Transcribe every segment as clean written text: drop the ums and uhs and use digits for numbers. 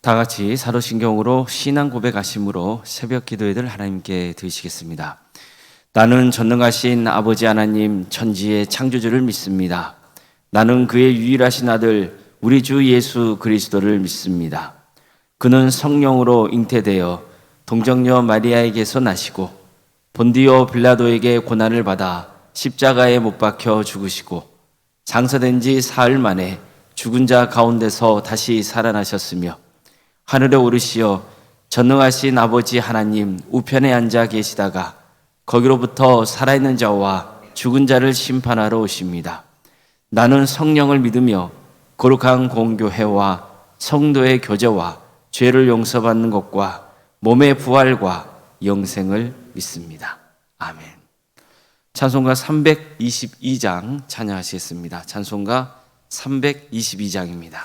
다 같이 사도신경으로 신앙 고백하심으로 새벽 기도회를 하나님께 드리시겠습니다. 나는 전능하신 아버지 하나님 천지의 창조주를 믿습니다. 나는 그의 유일하신 아들 우리 주 예수 그리스도를 믿습니다. 그는 성령으로 잉태되어 동정녀 마리아에게서 나시고 본디오 빌라도에게 고난을 받아 십자가에 못 박혀 죽으시고 장사된 지 사흘 만에 죽은 자 가운데서 다시 살아나셨으며 하늘에 오르시어 전능하신 아버지 하나님 우편에 앉아 계시다가 거기로부터 살아있는 자와 죽은 자를 심판하러 오십니다. 나는 성령을 믿으며 거룩한 공교회와 성도의 교제와 죄를 용서받는 것과 몸의 부활과 영생을 믿습니다. 아멘. 찬송가 322장 찬양하시겠습니다. 찬송가 322장입니다.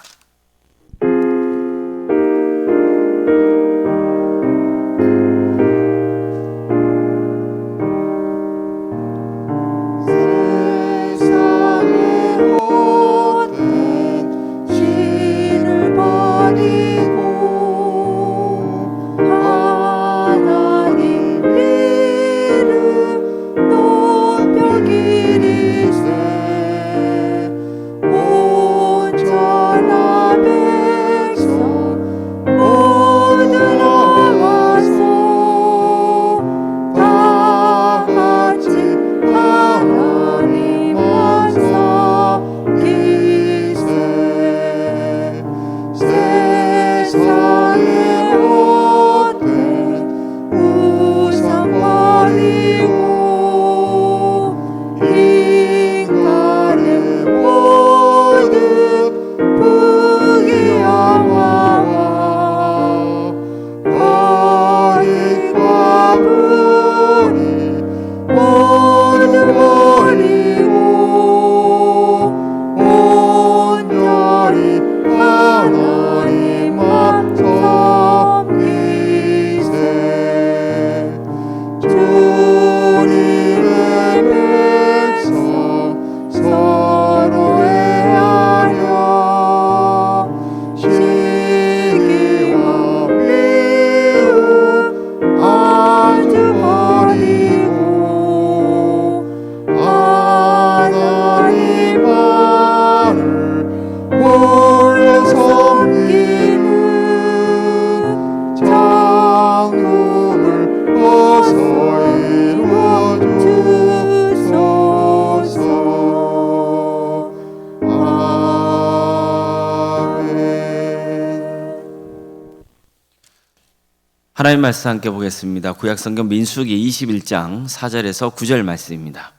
하나님 말씀 함께 보겠습니다. 구약성경 민수기 21장 4절에서 9절 말씀입니다.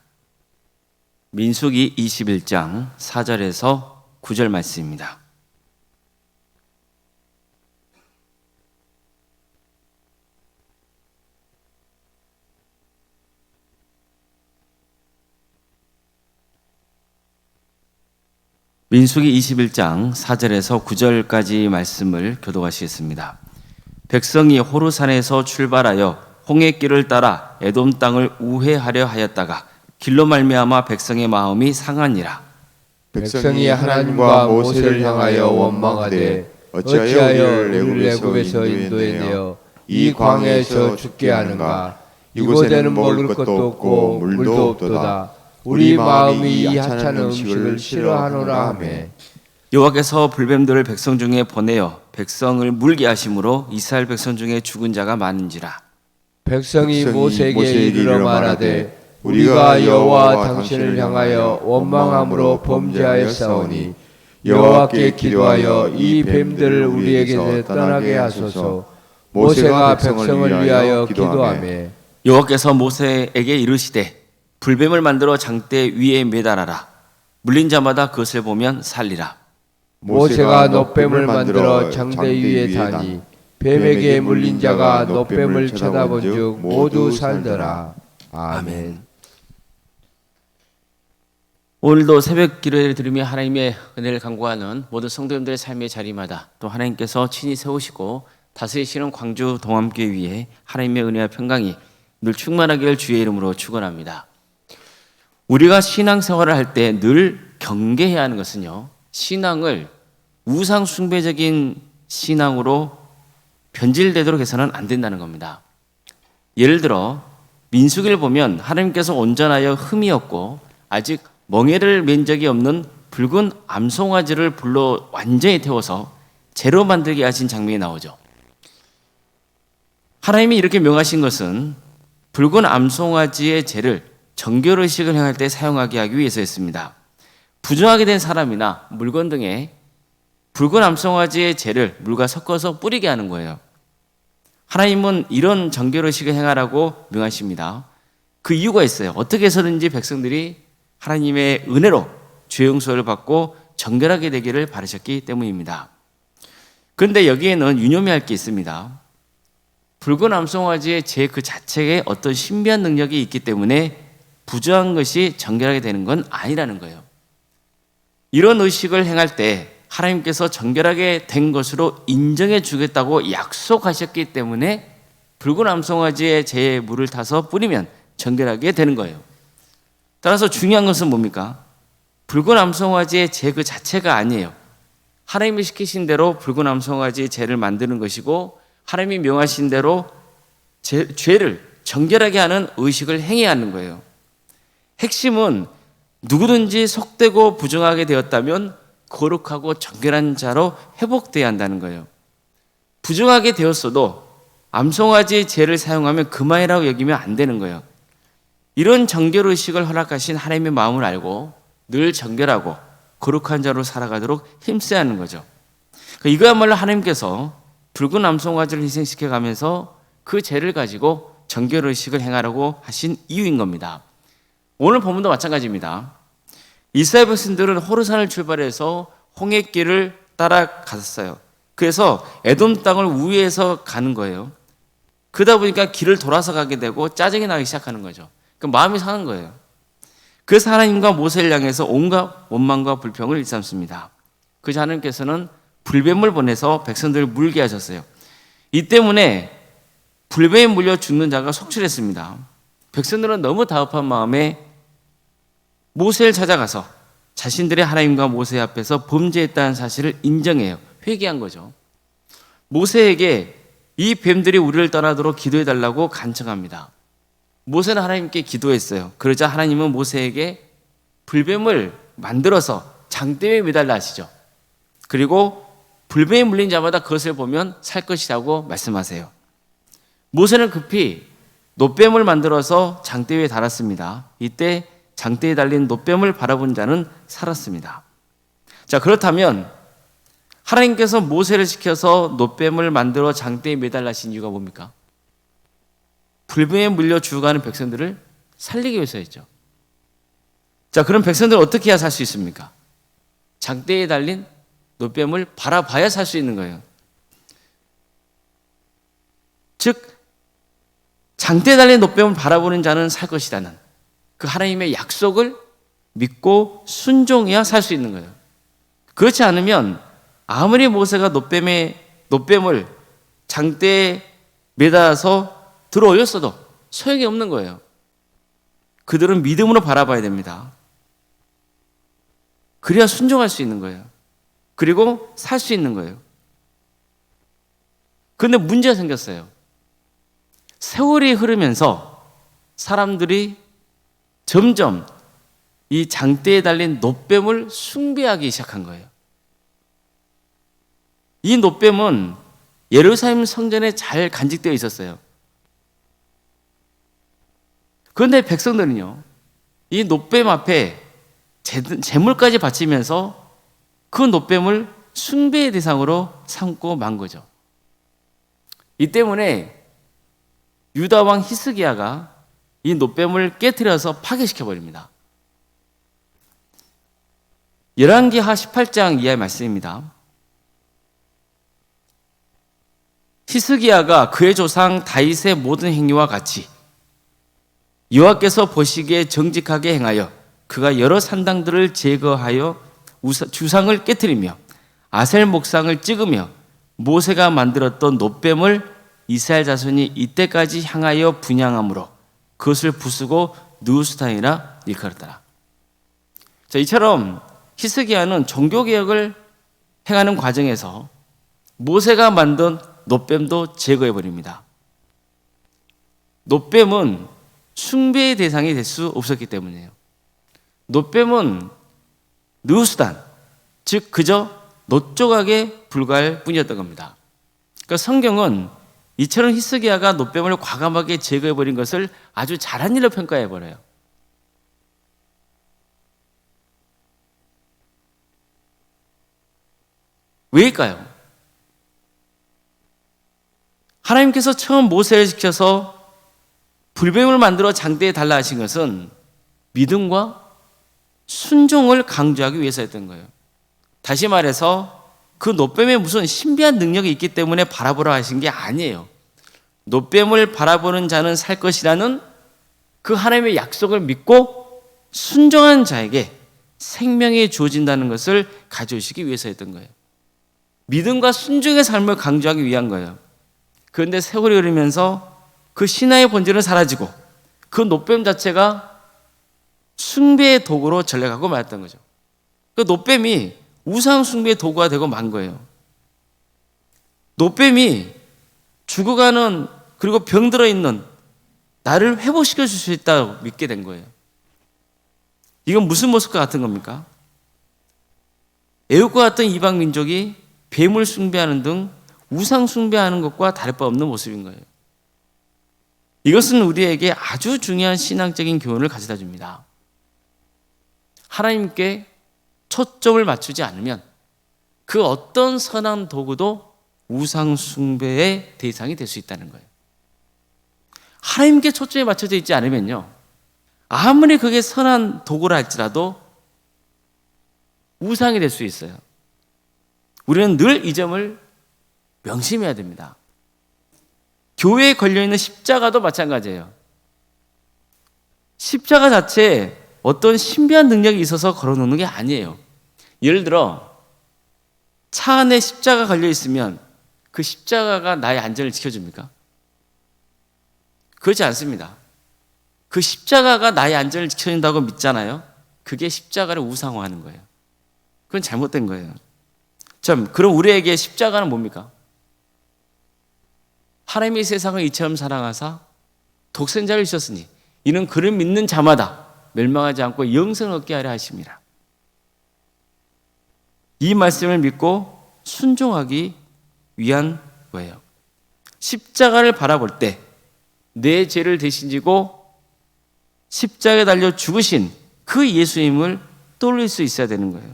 민수기 21장 4절에서 9절 말씀입니다. 민수기 21장 4절에서 9절까지 말씀을 교독하시겠습니다. 백성이 호르산에서 출발하여 홍해길을 따라 에돔 땅을 우회하려 하였다가 길로 말미암아 백성의 마음이 상하니라. 백성이 하나님과 모세를 향하여 원망하되 어찌하여 우리를 애굽에서 인도해내어 이 광야에서 죽게 하는가. 이곳에는 먹을 것도 없고 물도 없도다. 우리 마음이 이 하찮은 음식을 싫어하노라 하매 여호와께서 불뱀들을 백성 중에 보내어 백성을 물게 하심으로 이스라엘 백성 중에 죽은 자가 많은지라. 백성이 모세에게 이르러 말하되 우리가 여호와 당신을 향하여 원망함으로 범죄하였사오니 여호와께 기도하여 이 뱀들을 우리에게서 떠나게 하소서. 모세가 백성을 위하여 기도하매 여호와께서 모세에게 이르시되 불뱀을 만들어 장대 위에 매달아라. 물린 자마다 그것을 보면 살리라. 모세가 놋뱀을 만들어 장대 위에 다니 뱀에게 물린 자가 놋뱀을 쳐다본 즉 모두 살더라. 아멘. 오늘도 새벽 기도를 드리며 하나님의 은혜를 간구하는 모든 성도님들의 삶의 자리마다 또 하나님께서 친히 세우시고 다스리시는 광주 동암교회 위에 하나님의 은혜와 평강이 늘 충만하기를 주의 이름으로 축원합니다. 우리가 신앙생활을 할 때 늘 경계해야 하는 것은요, 신앙을 우상 숭배적인 신앙으로 변질되도록 해서는 안 된다는 겁니다. 예를 들어 민수기를 보면 하나님께서 온전하여 흠이 없고 아직 멍에를 맨 적이 없는 붉은 암송아지를 불러 완전히 태워서 재로 만들게 하신 장면이 나오죠. 하나님이 이렇게 명하신 것은 붉은 암송아지의 재를 정결의식을 행할 때 사용하게 하기 위해서였습니다. 부정하게 된 사람이나 물건 등에 붉은 암송아지의 재를 물과 섞어서 뿌리게 하는 거예요. 하나님은 이런 정결의식을 행하라고 명하십니다. 그 이유가 있어요. 어떻게 해서든지 백성들이 하나님의 은혜로 죄 용서를 받고 정결하게 되기를 바라셨기 때문입니다. 그런데 여기에는 유념해야 할 게 있습니다. 붉은 암송아지의 재 그 자체에 어떤 신비한 능력이 있기 때문에 부정한 것이 정결하게 되는 건 아니라는 거예요. 이런 의식을 행할 때 하나님께서 정결하게 된 것으로 인정해 주겠다고 약속하셨기 때문에 붉은 암송아지의 재에 물을 타서 뿌리면 정결하게 되는 거예요. 따라서 중요한 것은 뭡니까? 붉은 암송아지의 재 그 자체가 아니에요. 하나님이 시키신 대로 붉은 암송아지의 재를 만드는 것이고 하나님이 명하신 대로 죄를 정결하게 하는 의식을 행해야 하는 거예요. 핵심은 누구든지 속되고 부정하게 되었다면 거룩하고 정결한 자로 회복되어야 한다는 거예요. 부정하게 되었어도 암송아지의 재를 사용하면 그만이라고 여기면 안 되는 거예요. 이런 정결의식을 허락하신 하나님의 마음을 알고 늘 정결하고 거룩한 자로 살아가도록 힘써야 하는 거죠. 이거야말로 하나님께서 붉은 암송아지를 희생시켜 가면서 그 죄를 가지고 정결의식을 행하라고 하신 이유인 겁니다. 오늘 본문도 마찬가지입니다. 이스라엘 백성들은 호르산을 출발해서 홍해길을 따라갔어요. 그래서 에돔 땅을 우회해서 가는 거예요. 그러다 보니까 길을 돌아서 가게 되고 짜증이 나기 시작하는 거죠. 마음이 상한 거예요. 그래서 하나님과 모세를 향해서 온갖 원망과 불평을 일삼습니다. 그래서 하나님께서는 불뱀을 보내서 백성들을 물게 하셨어요. 이 때문에 불뱀에 물려 죽는 자가 속출했습니다. 백성들은 너무 다급한 마음에 모세를 찾아가서 자신들의 하나님과 모세 앞에서 범죄했다는 사실을 인정해요. 회개한 거죠. 모세에게 이 뱀들이 우리를 떠나도록 기도해달라고 간청합니다. 모세는 하나님께 기도했어요. 그러자 하나님은 모세에게 불뱀을 만들어서 장대에 매달라 하시죠. 그리고 불뱀에 물린 자마다 그것을 보면 살 것이라고 말씀하세요. 모세는 급히 놋뱀을 만들어서 장대 위에 달았습니다. 이때 장대에 달린 놋뱀을 바라본 자는 살았습니다. 자, 그렇다면 하나님께서 모세를 시켜서 놋뱀을 만들어 장대에 매달라 하신 이유가 뭡니까? 불뱀에 물려 죽어가는 백성들을 살리기 위해서였죠. 자, 그럼 백성들은 어떻게 해야 살 수 있습니까? 장대에 달린 놋뱀을 바라봐야 살 수 있는 거예요. 즉 장대에 달린 놋뱀을 바라보는 자는 살 것이라는 그 하나님의 약속을 믿고 순종해야 살 수 있는 거예요. 그렇지 않으면 아무리 모세가 놋뱀을 장대에 매달아서 들어 올렸어도 소용이 없는 거예요. 그들은 믿음으로 바라봐야 됩니다. 그래야 순종할 수 있는 거예요. 그리고 살 수 있는 거예요. 그런데 문제가 생겼어요. 세월이 흐르면서 사람들이 점점 이 장대에 달린 놋뱀을 숭배하기 시작한 거예요. 이 놋뱀은 예루살렘 성전에 잘 간직되어 있었어요. 그런데 백성들은요, 이 놋뱀 앞에 제물까지 바치면서 그 놋뱀을 숭배의 대상으로 삼고 만 거죠. 이 때문에 유다 왕 히스기야가 이 놋뱀을 깨트려서 파괴시켜 버립니다. 열왕기하 18장 이하의 말씀입니다. 히스기야가 그의 조상 다윗의 모든 행위와 같이 여호와께서 보시기에 정직하게 행하여 그가 여러 산당들을 제거하여 주상을 깨트리며 아셀 목상을 찍으며 모세가 만들었던 놋뱀을 이스라엘 자손이 이때까지 향하여 분향함으로 그것을 부수고 느우스탄이라 일컬었더라. 자, 이처럼 히스기야는 종교개혁을 행하는 과정에서 모세가 만든 놋뱀도 제거해 버립니다. 놋뱀은 숭배의 대상이 될 수 없었기 때문이에요. 놋뱀은 느수단, 즉 그저 놋조각에 불과할 뿐이었던 겁니다. 그러니까 성경은 이처럼 히스기야가 놋뱀을 과감하게 제거해 버린 것을 아주 잘한 일로 평가해 버려요. 왜일까요? 하나님께서 처음 모세를 시켜서 불뱀을 만들어 장대에 달라 하신 것은 믿음과 순종을 강조하기 위해서였던 거예요. 다시 말해서 그 놋뱀에 무슨 신비한 능력이 있기 때문에 바라보라 하신 게 아니에요. 놋뱀을 바라보는 자는 살 것이라는 그 하나님의 약속을 믿고 순종한 자에게 생명이 주어진다는 것을 가져오시기 위해서였던 거예요. 믿음과 순종의 삶을 강조하기 위한 거예요. 그런데 세월이 흐르면서 그 신화의 본질은 사라지고 그 놋뱀 자체가 숭배의 도구로 전락하고 말았던 거죠. 그 놋뱀이 우상 숭배의 도구가 되고 만 거예요. 놋뱀이 죽어가는 그리고 병들어 있는 나를 회복시켜 줄 수 있다고 믿게 된 거예요. 이건 무슨 모습과 같은 겁니까? 애국과 같은 이방 민족이 뱀을 숭배하는 등 우상 숭배하는 것과 다를 바 없는 모습인 거예요. 이것은 우리에게 아주 중요한 신앙적인 교훈을 가져다 줍니다. 하나님께 초점을 맞추지 않으면 그 어떤 선한 도구도 우상 숭배의 대상이 될 수 있다는 거예요. 하나님께 초점이 맞춰져 있지 않으면요, 아무리 그게 선한 도구라 할지라도 우상이 될 수 있어요. 우리는 늘 이 점을 명심해야 됩니다. 교회에 걸려있는 십자가도 마찬가지예요. 십자가 자체에 어떤 신비한 능력이 있어서 걸어놓는 게 아니에요. 예를 들어 차 안에 십자가 걸려있으면 그 십자가가 나의 안전을 지켜줍니까? 그렇지 않습니다. 그 십자가가 나의 안전을 지켜준다고 믿잖아요. 그게 십자가를 우상화하는 거예요. 그건 잘못된 거예요. 그럼 우리에게 십자가는 뭡니까? 하나님이 세상을 이처럼 사랑하사 독생자를 주셨으니 이는 그를 믿는 자마다 멸망하지 않고 영생을 얻게 하려 하심이라. 이 말씀을 믿고 순종하기 위한 거예요. 십자가를 바라볼 때 내 죄를 대신 지고 십자가에 달려 죽으신 그 예수님을 떠올릴 수 있어야 되는 거예요.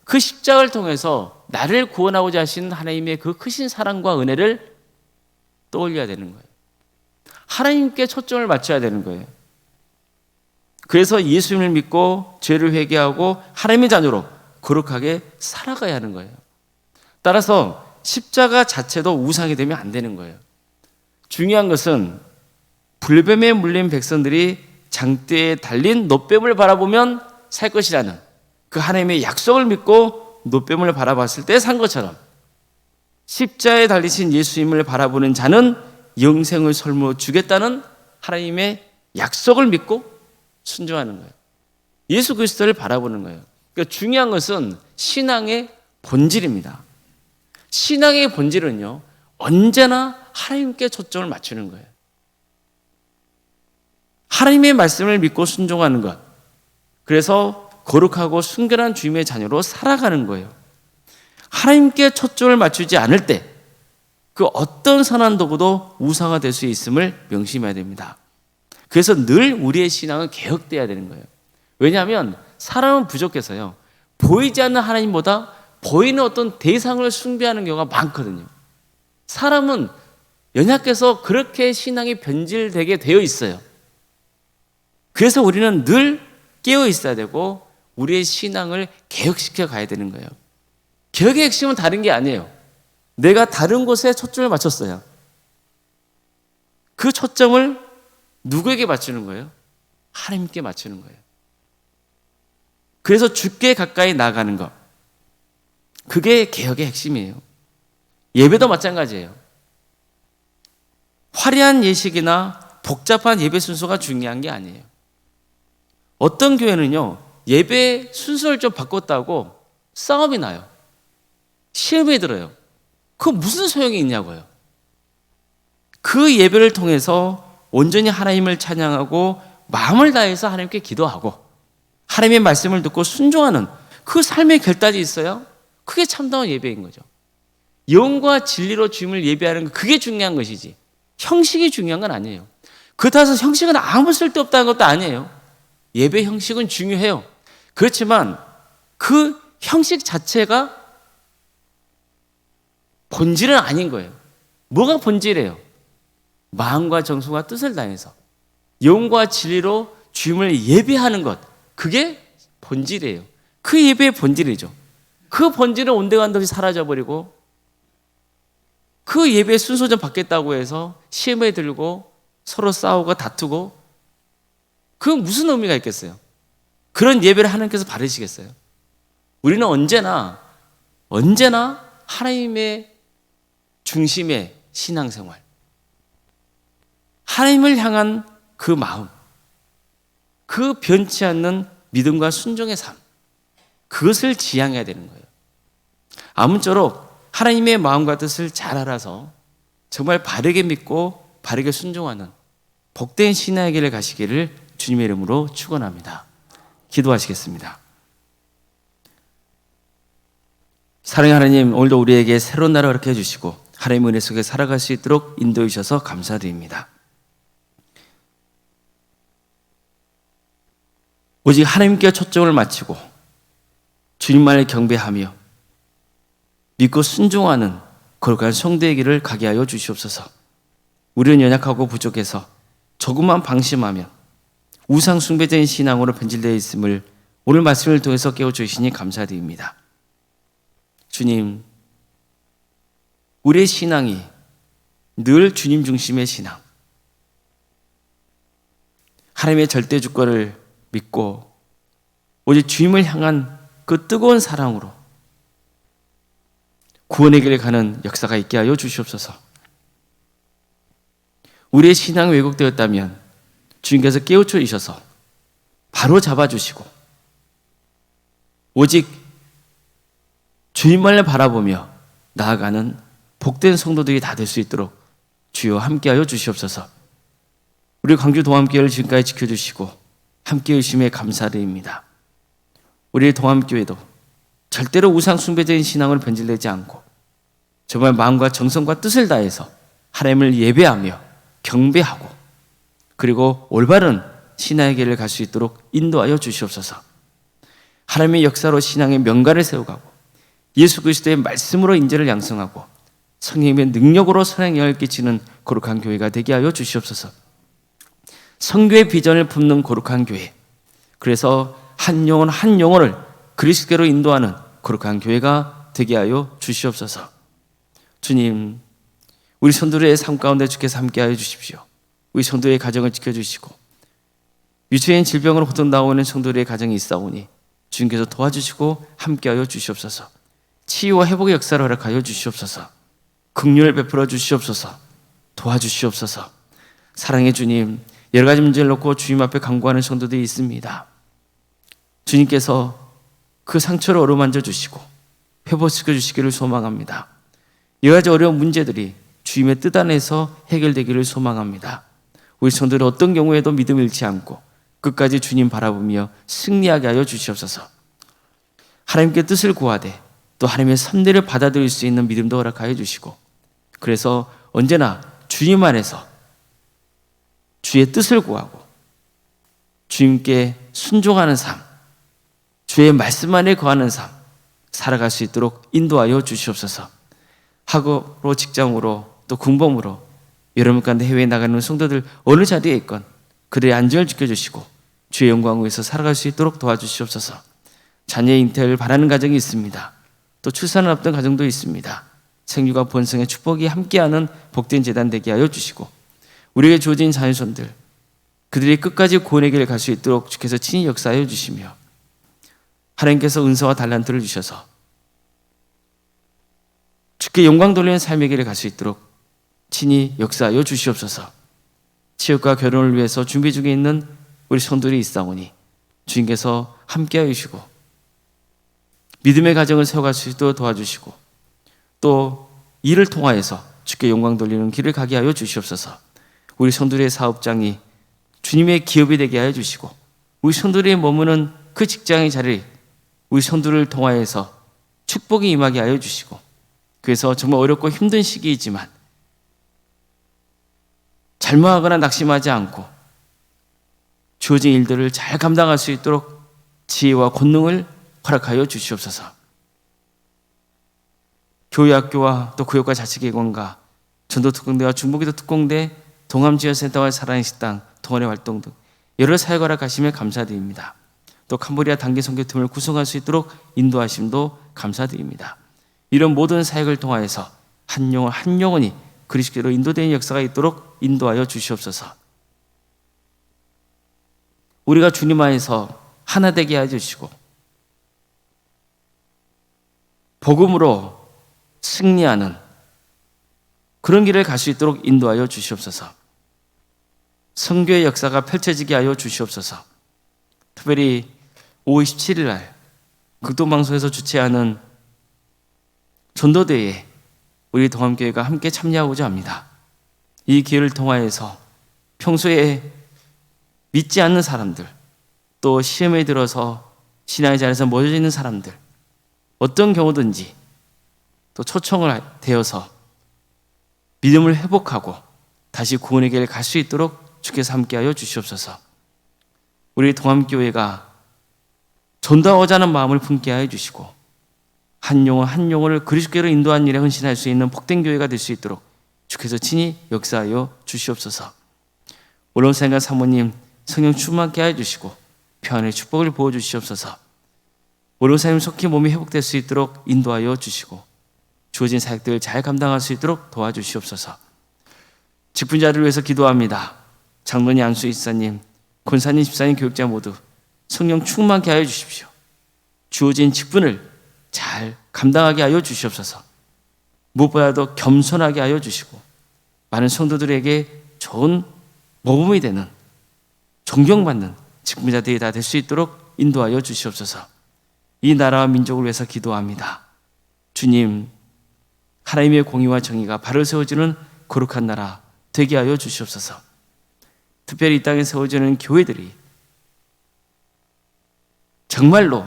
그 십자가를 통해서 나를 구원하고자 하신 하나님의 그 크신 사랑과 은혜를 떠올려야 되는 거예요. 하나님께 초점을 맞춰야 되는 거예요. 그래서 예수님을 믿고 죄를 회개하고 하나님의 자녀로 거룩하게 살아가야 하는 거예요. 따라서 십자가 자체도 우상이 되면 안 되는 거예요. 중요한 것은 불뱀에 물린 백성들이 장대에 달린 놋뱀을 바라보면 살 것이라는 그 하나님의 약속을 믿고 놋뱀을 바라봤을 때 산 것처럼 십자가에 달리신 예수님을 바라보는 자는 영생을 설모 주겠다는 하나님의 약속을 믿고 순종하는 거예요. 예수 그리스도를 바라보는 거예요. 그러니까 중요한 것은 신앙의 본질입니다. 신앙의 본질은요, 언제나 하나님께 초점을 맞추는 거예요. 하나님의 말씀을 믿고 순종하는 것. 그래서 거룩하고 순결한 주님의 자녀로 살아가는 거예요. 하나님께 초점을 맞추지 않을 때 그 어떤 선한 도구도 우상화 될 수 있음을 명심해야 됩니다. 그래서 늘 우리의 신앙은 개혁돼야 되는 거예요. 왜냐하면 사람은 부족해서요, 보이지 않는 하나님보다 보이는 어떤 대상을 숭배하는 경우가 많거든요. 사람은 연약해서 그렇게 신앙이 변질되게 되어 있어요. 그래서 우리는 늘 깨어 있어야 되고 우리의 신앙을 개혁시켜 가야 되는 거예요. 개혁의 핵심은 다른 게 아니에요. 내가 다른 곳에 초점을 맞췄어요. 그 초점을 누구에게 맞추는 거예요? 하나님께 맞추는 거예요. 그래서 주께 가까이 나아가는 것, 그게 개혁의 핵심이에요. 예배도 마찬가지예요. 화려한 예식이나 복잡한 예배 순서가 중요한 게 아니에요. 어떤 교회는요, 예배 순서를 좀 바꿨다고 싸움이 나요. 시험에 들어요. 그 무슨 소용이 있냐고요. 그 예배를 통해서 온전히 하나님을 찬양하고 마음을 다해서 하나님께 기도하고 하나님의 말씀을 듣고 순종하는 그 삶의 결단이 있어요. 그게 참다운 예배인 거죠. 영과 진리로 주님을 예배하는 거, 그게 중요한 것이지 형식이 중요한 건 아니에요. 그렇다고 해서 형식은 아무 쓸데없다는 것도 아니에요. 예배 형식은 중요해요. 그렇지만 그 형식 자체가 본질은 아닌 거예요. 뭐가 본질이에요? 마음과 정성과 뜻을 다해서 영과 진리로 주님을 예배하는 것, 그게 본질이에요. 그 예배의 본질이죠. 그 본질은 온데간데 사라져버리고 그 예배의 순서 좀 바뀌었다고 해서 시험에 들고 서로 싸우고 다투고 그건 무슨 의미가 있겠어요? 그런 예배를 하나님께서 받으시겠어요? 우리는 언제나 하나님의 중심의 신앙생활, 하나님을 향한 그 마음, 그 변치 않는 믿음과 순종의 삶, 그것을 지향해야 되는 거예요. 아무쪼록 하나님의 마음과 뜻을 잘 알아서 정말 바르게 믿고 바르게 순종하는 복된 신앙의 길을 가시기를 주님의 이름으로 축원합니다. 기도하시겠습니다. 사랑의 하나님, 오늘도 우리에게 새로운 날을 허락해 주시고 하나님의 은혜 속에 살아갈 수 있도록 인도해 주셔서 감사드립니다. 오직 하나님께 초점을 맞추고 주님만을 경배하며 믿고 순종하는 거룩한 성도의 길을 가게 하여 주시옵소서. 우리는 연약하고 부족해서 조금만 방심하면 우상 숭배자인 신앙으로 변질되어 있음을 오늘 말씀을 통해서 깨워주시니 감사드립니다. 주님, 우리의 신앙이 늘 주님 중심의 신앙, 하나님의 절대 주권을 믿고 오직 주님을 향한 그 뜨거운 사랑으로 구원의 길을 가는 역사가 있게 하여 주시옵소서. 우리의 신앙이 왜곡되었다면 주님께서 깨우쳐 주셔서 바로 잡아주시고 오직 주님만을 바라보며 나아가는 복된 성도들이 다 될 수 있도록 주여 함께하여 주시옵소서. 우리 광주 동암교회를 지금까지 지켜주시고 함께해 주심에 감사드립니다. 우리 동암교회도 절대로 우상 숭배자인 신앙으로 변질되지 않고 정말 마음과 정성과 뜻을 다해서 하나님을 예배하며 경배하고 그리고 올바른 신앙의 길을 갈 수 있도록 인도하여 주시옵소서. 하나님의 역사로 신앙의 명가를 세워가고 예수 그리스도의 말씀으로 인재를 양성하고 성령의 능력으로 선한 영향을 끼치는 거룩한 교회가 되게 하여 주시옵소서. 성교의 비전을 품는 거룩한 교회, 그래서 한 영혼 한 영혼을 그리스도로 인도하는 거룩한 교회가 되게 하여 주시옵소서. 주님, 우리 성도들의 삶 가운데 주께서 함께하여 주십시오. 우리 성도의 가정을 지켜주시고 유체인 질병으로 고통당하는 성도들의 가정이 있사오니 주님께서 도와주시고 함께하여 주시옵소서. 치유와 회복의 역사를 허락하여 주시옵소서. 긍휼을 베풀어 주시옵소서. 도와주시옵소서. 사랑의 주님, 여러 가지 문제를 놓고 주님 앞에 간구하는 성도들이 있습니다. 주님께서 그 상처를 어루만져 주시고 회복시켜 주시기를 소망합니다. 여러 가지 어려운 문제들이 주님의 뜻 안에서 해결되기를 소망합니다. 우리 성도들은 어떤 경우에도 믿음을 잃지 않고 끝까지 주님 바라보며 승리하게 하여 주시옵소서. 하나님께 뜻을 구하되 또 하나님의 섭리를 받아들일 수 있는 믿음도 허락하여 주시고 그래서 언제나 주님 안에서 주의 뜻을 구하고 주님께 순종하는 삶, 주의 말씀 안에 거하는 삶 살아갈 수 있도록 인도하여 주시옵소서. 학업으로 직장으로 또 군복무로 여러분 가운데 해외에 나가는 성도들 어느 자리에 있건 그들의 안전을 지켜주시고 주의 영광을 위해서 살아갈 수 있도록 도와주시옵소서. 자녀의 잉태를 바라는 가정이 있습니다. 또 출산을 앞둔 가정도 있습니다. 생육과 번성의 축복이 함께하는 복된 재단 되게 하여 주시고 우리에게 주어진 자녀손들 그들이 끝까지 구원의 길을 갈 수 있도록 주께서 친히 역사하여 주시며 하나님께서 은사와 달란트를 주셔서 주께 영광 돌리는 삶의 길을 갈 수 있도록 친히 역사하여 주시옵소서. 취업과 결혼을 위해서 준비 중에 있는 우리 성도들이 있사오니 주님께서 함께하여 주시고 믿음의 가정을 세워갈 수 있도록 도와주시고 또 이를 통하여서 주께 영광 돌리는 길을 가게 하여 주시옵소서. 우리 성도들의 사업장이 주님의 기업이 되게 하여 주시고, 우리 성도들이 머무는 그 직장의 자리를 우리 성도를 통하여서 축복이 임하게 하여 주시고, 그래서 정말 어렵고 힘든 시기이지만 잘못하거나 낙심하지 않고 주어진 일들을 잘 감당할 수 있도록 지혜와 권능을 허락하여 주시옵소서. 교회 학교와 또 구역과 자치기관과 전도특공대와 중부기도 특공대, 동암지원센터와 사랑의 식당, 동아리 활동 등 여러 사역을 허락하시며 감사드립니다. 또 캄보디아 단기 선교팀을 구성할 수 있도록 인도하심도 감사드립니다. 이런 모든 사역을 통하여서 한 영혼이 그리스도로 인도되는 역사가 있도록 인도하여 주시옵소서. 우리가 주님 안에서 하나 되게 해주시고 복음으로 승리하는 그런 길을 갈 수 있도록 인도하여 주시옵소서. 선교의 역사가 펼쳐지게 하여 주시옵소서. 특별히 5월 17일 날 극동방송에서 주최하는 전도대회에 우리 동암교회가 함께 참여하고자 합니다. 이 기회를 통하여서 평소에 믿지 않는 사람들, 또 시험에 들어서 신앙의 자리에서 멀어져 있는 사람들, 어떤 경우든지 또 초청을 되어서 믿음을 회복하고 다시 구원의 길을 갈 수 있도록 주께서 함께하여 주시옵소서. 우리 동암교회가 전도하고자 하는 마음을 품게 하여 주시고 한 영혼을 그리스도께로 인도하는 일에 헌신할 수 있는 복된 교회가 될 수 있도록 주께서 친히 역사하여 주시옵소서. 오론생과 사모님 성령 충만케 하여 주시고 평안의 축복을 부어주시옵소서. 오론사님 속히 몸이 회복될 수 있도록 인도하여 주시고 주어진 사역들을 잘 감당할 수 있도록 도와주시옵소서. 직분자들을 위해서 기도합니다. 장로님, 안수 이사님, 권사님, 집사님, 교육자 모두 성령 충만케 하여 주십시오. 주어진 직분을 잘 감당하게 하여 주시옵소서. 무엇보다도 겸손하게 하여 주시고 많은 성도들에게 좋은 모범이 되는 존경받는 직분자들이 다 될 수 있도록 인도하여 주시옵소서. 이 나라와 민족을 위해서 기도합니다. 주님, 하나님의 공의와 정의가 바로 세워지는 거룩한 나라 되게 하여 주시옵소서. 특별히 이 땅에 세워지는 교회들이 정말로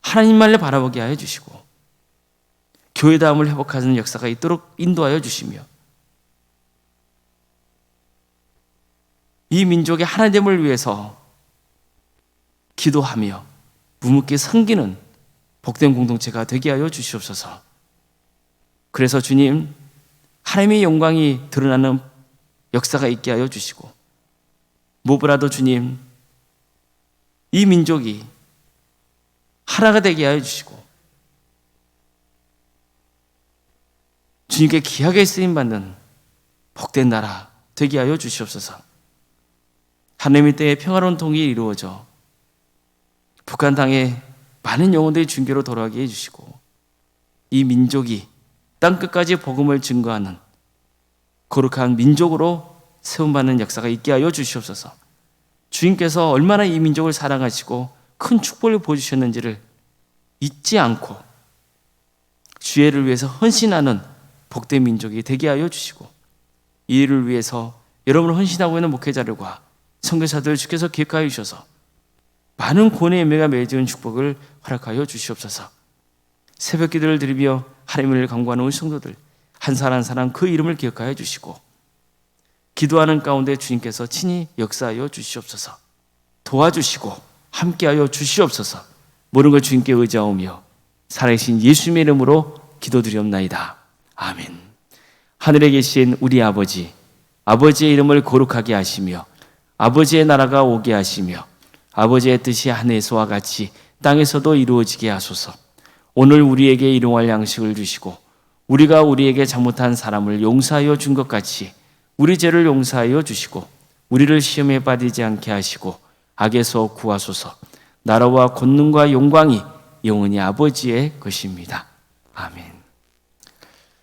하나님만을 바라보게 하여 주시고 교회다움을 회복하는 역사가 있도록 인도하여 주시며 이 민족의 하나됨을 위해서 기도하며 묵묵히 섬기는 복된 공동체가 되게 하여 주시옵소서. 그래서 주님, 하나님의 영광이 드러나는 역사가 있게 하여 주시고 무엇보다도 주님, 이 민족이 하나가 되게 하여 주시고 주님께 귀하게 쓰임받는 복된 나라 되게 하여 주시옵소서. 하나님의 때에 평화로운 통일이 이루어져 북한 땅에 많은 영혼들이 중교로 돌아가게 해주시고 이 민족이 땅끝까지 복음을 증거하는 거룩한 민족으로 세움받는 역사가 있게 하여 주시옵소서. 주님께서 얼마나 이 민족을 사랑하시고 큰 축복을 보여주셨는지를 잊지 않고 주의를 위해서 헌신하는 복된 민족이 되게 하여 주시고 이 일을 위해서 여러분을 헌신하고 있는 목회자들과 선교사들을 주께서 기억하여 주셔서 많은 구원의 열매가 맺어지는 축복을 허락하여 주시옵소서. 새벽 기도를 드리며 하나님을 간구하는 우리 성도들 한 사람 한 사람 그 이름을 기억하여 주시고 기도하는 가운데 주님께서 친히 역사하여 주시옵소서. 도와주시고 함께하여 주시옵소서. 모든 걸 주님께 의지하오며 살아계신 예수님의 이름으로 기도드리옵나이다. 아멘. 하늘에 계신 우리 아버지, 아버지의 이름을 거룩하게 하시며 아버지의 나라가 오게 하시며 아버지의 뜻이 하늘에서와 같이 땅에서도 이루어지게 하소서. 오늘 우리에게 일용할 양식을 주시고 우리가 우리에게 잘못한 사람을 용서하여 준 것 같이 우리 죄를 용서하여 주시고 우리를 시험에 빠지지 않게 하시고 악에서 구하소서. 나라와 권능과 영광이 영원히 아버지의 것입니다. 아멘.